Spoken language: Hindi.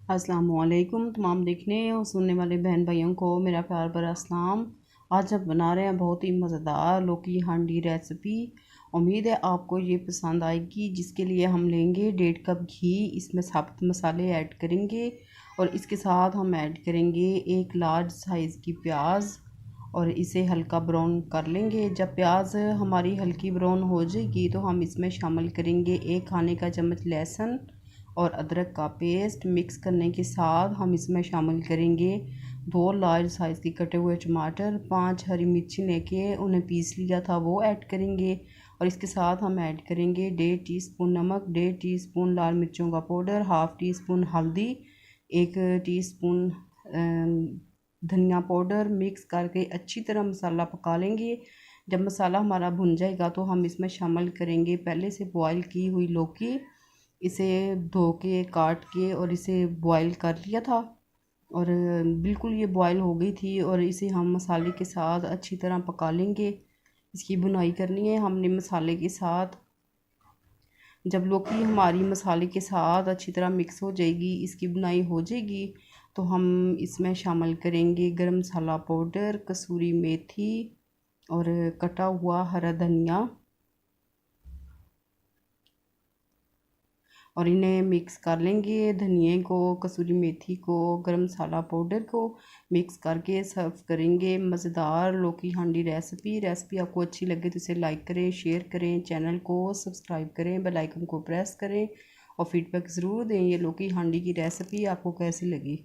अस्सलामुअलैकुम तमाम देखने और सुनने वाले बहन भाइयों को मेरा प्यार भरा सलाम। आज हम बना रहे हैं बहुत ही मज़ेदार लौकी हांडी रेसिपी। उम्मीद है आपको ये पसंद आएगी। जिसके लिए हम लेंगे 1.5 कप घी, इसमें साबुत मसाले ऐड करेंगे और इसके साथ हम ऐड करेंगे एक लार्ज साइज़ की प्याज और इसे हल्का ब्राउन कर लेंगे। जब प्याज हमारी हल्की ब्राउन हो जाएगी तो हम इसमें शामिल करेंगे 1 खाने का चम्मच लहसुन और अदरक का पेस्ट। मिक्स करने के साथ हम इसमें शामिल करेंगे 2 लार्ज साइज़ के कटे हुए टमाटर, 5 हरी मिर्ची लेके उन्हें पीस लिया था वो ऐड करेंगे और इसके साथ हम ऐड करेंगे 1.5 टीस्पून नमक, 1.5 टीस्पून लाल मिर्चों का पाउडर, हाफ़ टी स्पून हल्दी, 1 टीस्पून धनिया पाउडर। मिक्स करके अच्छी तरह मसाला पका लेंगे। जब मसाला हमारा भुन जाएगा तो हम इसमें शामिल करेंगे पहले से बॉईल की हुई लौकी। इसे धो के काट के और इसे बॉईल कर लिया था और बिल्कुल ये बॉईल हो गई थी और इसे हम मसाले के साथ अच्छी तरह पका लेंगे। इसकी भुनाई करनी है हमने मसाले के साथ। जब लौकी हमारी मसाले के साथ अच्छी तरह मिक्स हो जाएगी, इसकी भुनाई हो जाएगी, तो हम इसमें शामिल करेंगे गरम मसाला पाउडर, कसूरी मेथी और कटा हुआ हरा धनिया और इन्हें मिक्स कर लेंगे। धनिए को, कसूरी मेथी को, गरम मसाला पाउडर को मिक्स करके सर्व करेंगे। मज़ेदार लौकी हांडी रेसिपी आपको अच्छी लगे तो इसे लाइक करें, शेयर करें, चैनल को सब्सक्राइब करें, बेल आइकन को प्रेस करें और फीडबैक ज़रूर दें ये लौकी हांडी की रेसिपी आपको कैसी लगी।